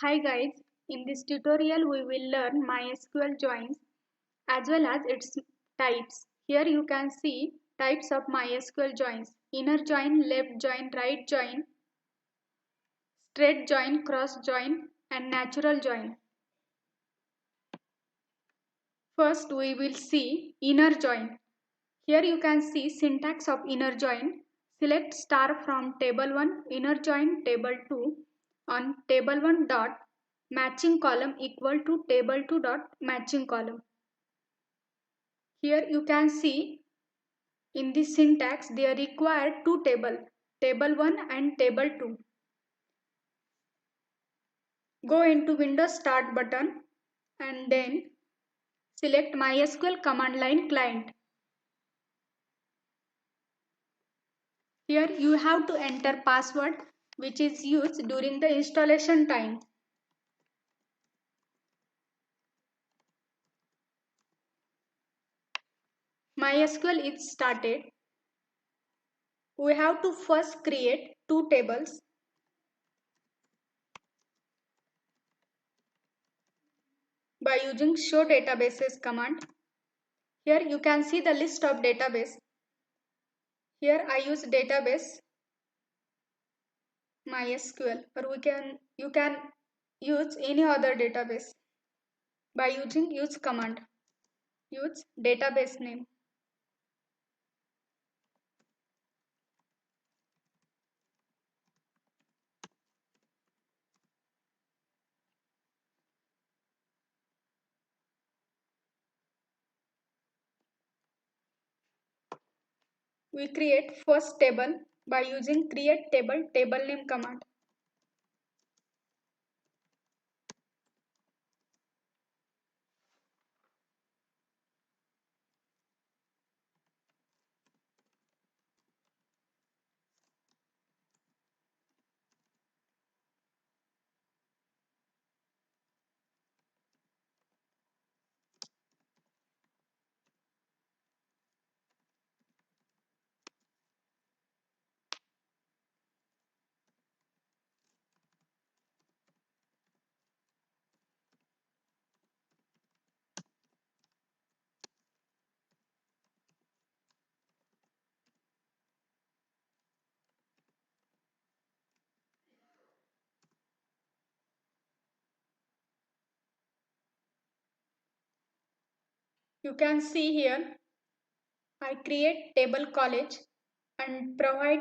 Hi guys, in this tutorial we will learn MySQL joins as well as its types. Here you can see types of MySQL joins: inner join, left join, right join, straight join, cross join and natural join. First we will see inner join. Here you can see syntax of inner join. Select star from table 1 inner join table 2 on table 1 dot matching column equal to table 2 dot matching column. Here you can see in this syntax they require two tables, table 1 and table 2. Go into Windows Start button and then select MySQL command line client. Here you have to enter password which is used during the installation time. MySQL is started. We have to first create two tables. By using show databases command. Here you can see the list of database. Here I use database MySQL, or you can use any other database by using use command. Use database name. We create first table by using create table name command. You can see here I create table college and provide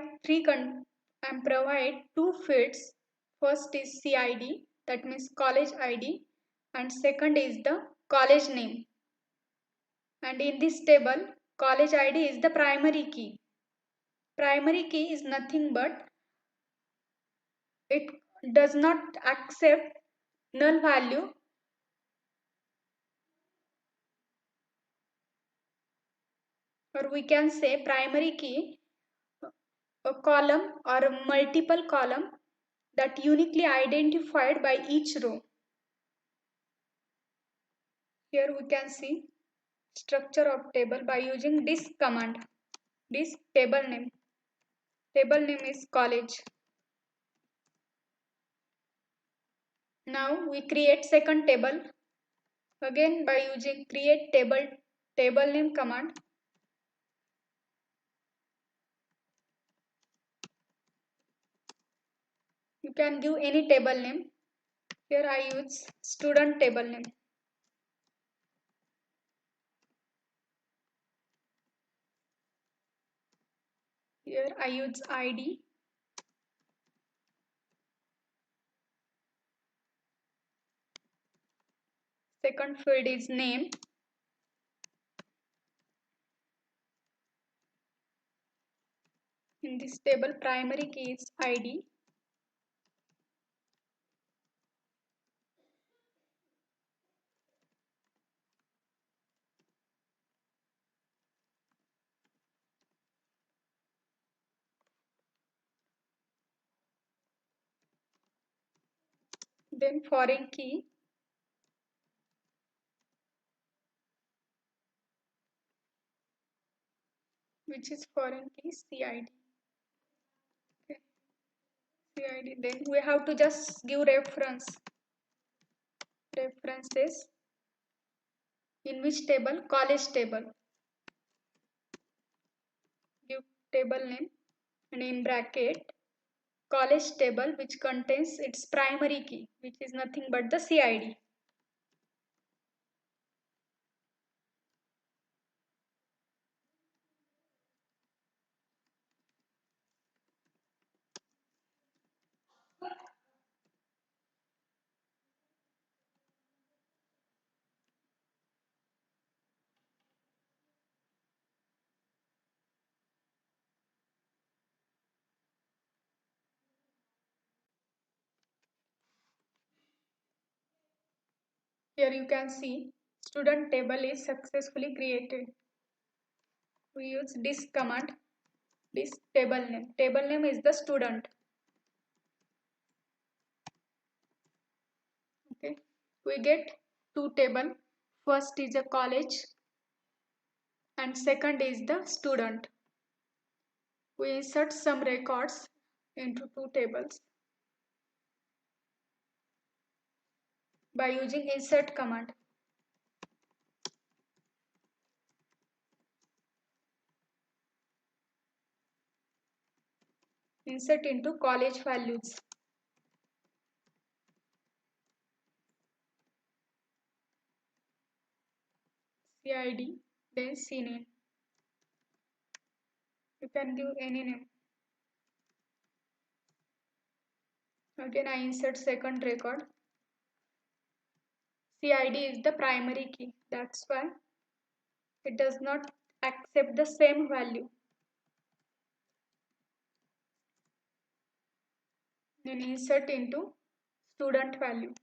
two fields. First is CID, that means college ID, and second is the college name. And in this table, college ID is the primary key. Primary key is nothing but it does not accept null value. Or we can say primary key, a column or a multiple column that uniquely identified by each row. Here we can see structure of table by using disk command. Disk table name. Table name is college. Now we create second table again by using create table name command. You can give any table name. Here I use student table name. Here I use ID. Second field is name. In this table primary key is ID. Then foreign key. Which is foreign key CID. Okay. CID. Then we have to just give reference. references. In which table? College table. Give table name and in bracket college table which contains its primary key, which is nothing but the CID. Here you can see student table is successfully created. We use disk command, disk table name. Table name is the student. Okay. We get two table. First is a college and second is the student. We insert some records into two tables by using insert command. Insert into college values. CID, then CNAME. You can give any name. Again I insert second record. CID is the primary key. That's why it does not accept the same value. Then insert into student value.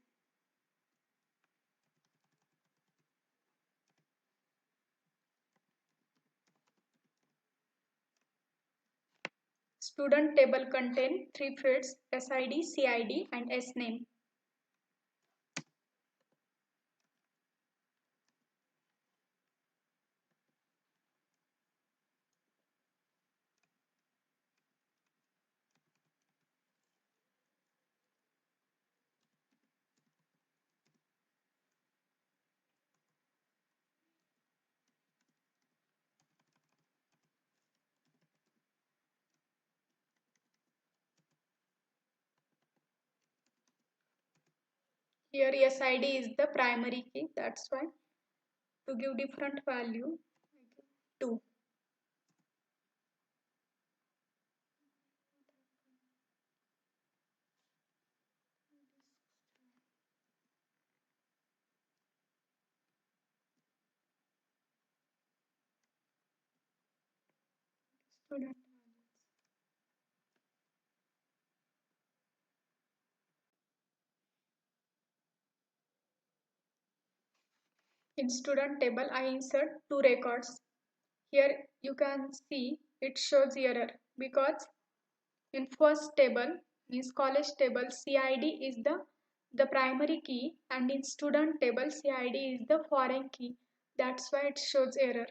Student table contain three fields: SID, CID and SNAME. Here SID is the primary key. That's why to give different value, 2. Student. In student table, I insert two records. Here you can see it shows error because in first table, means college table, CID is the primary key and in student table, CID is the foreign key. That's why it shows error.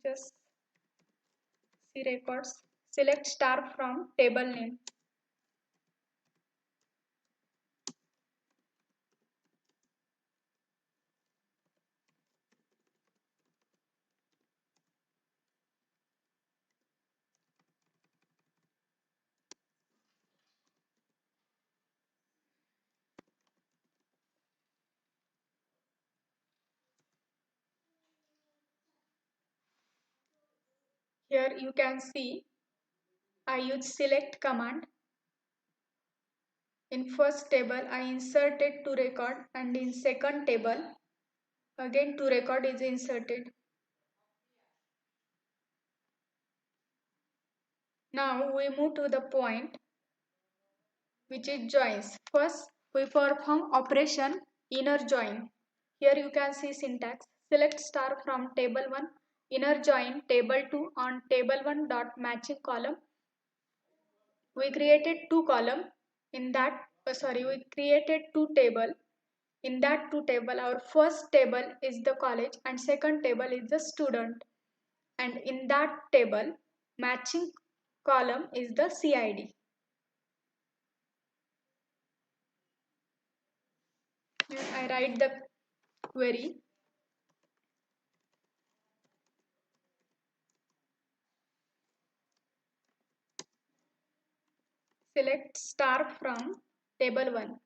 Just see records. Select star from table name. Here you can see I use select command. In first table I inserted to record and in second table again to record is inserted. Now we move to the point which is joins. First we perform operation inner join. Here you can see syntax. Select star from table 1 inner join table 2 on table 1 dot matching column. We created two column in that we created two table. In that two table our first table is the college and second table is the student, and in that table matching column is the CID. I write the query. Select star from table 1.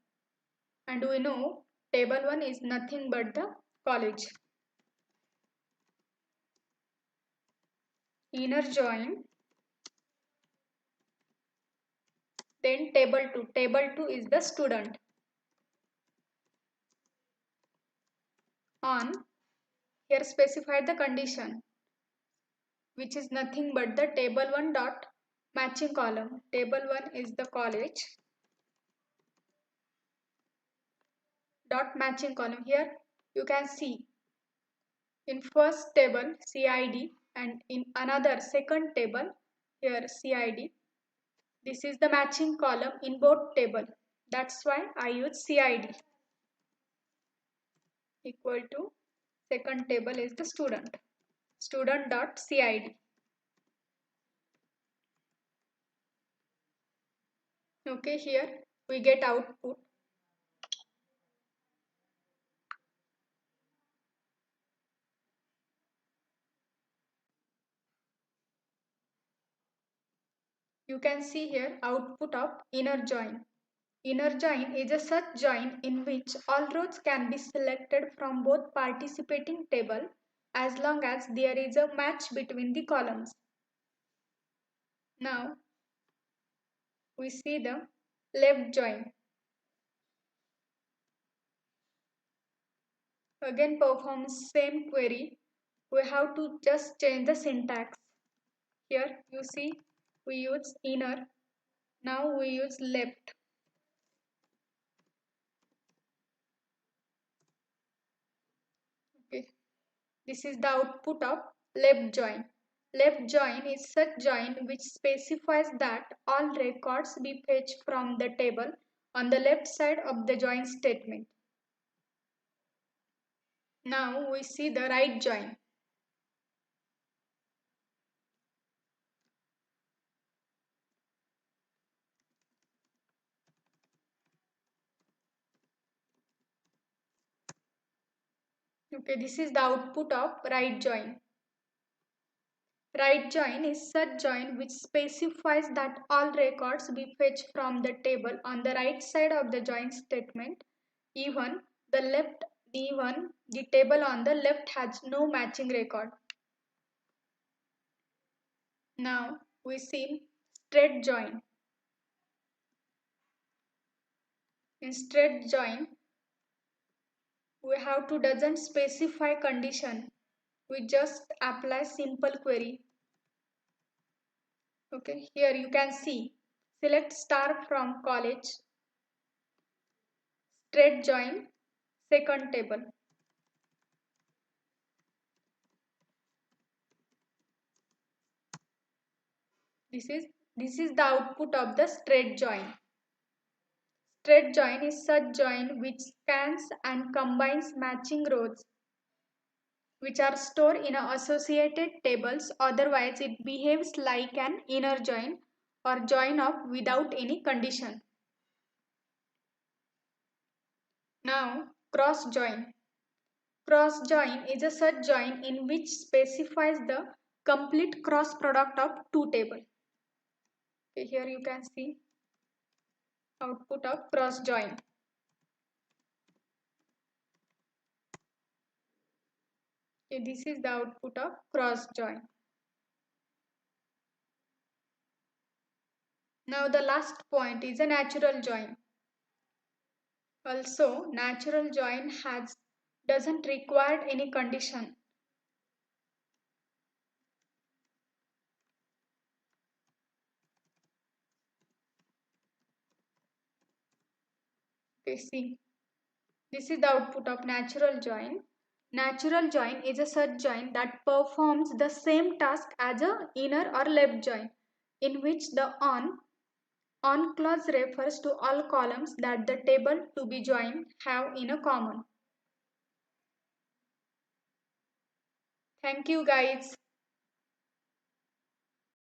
And we know table 1 is nothing but the college. Inner join. Then table 2. Table 2 is the student. On. Here specify the condition, which is nothing but the table 1 dot matching column. Table 1 is the college dot matching column. Here you can see in first table CID and in another second table here CID. This is the matching column in both table. That's why I use CID equal to second table is the student dot CID. Okay, here we get output. You can see here output of inner join. Inner join is a such join in which all rows can be selected from both participating table as long as there is a match between the columns. Now we see the left join. Again performs same query. We have to just change the syntax. Here you see we use inner. Now we use left. Okay. This is the output of left join. Left join is such join which specifies that all records be fetched from the table on the left side of the join statement. Now we see the right join. Okay, this is the output of right join. Right join is such join which specifies that all records be fetched from the table on the right side of the join statement. Even the table on the left has no matching record. Now we see straight join. In straight join, we have to doesn't specify condition. We just apply simple query. Okay, here you can see select star from college, straight join, second table. This is the output of the straight join. Straight join is such join which scans and combines matching rows which are stored in associated tables. Otherwise it behaves like an inner join or join of without any condition. Now cross join. Cross join is a such join in which specifies the complete cross product of two tables. Okay, here you can see output of cross join. Okay, this is the output of cross join. Now the last point is a natural join. Also, natural join doesn't require any condition. Okay, see, this is the output of natural join. Natural join is a such join that performs the same task as a inner or left join, in which the on clause refers to all columns that the table to be joined have in a common. Thank you guys.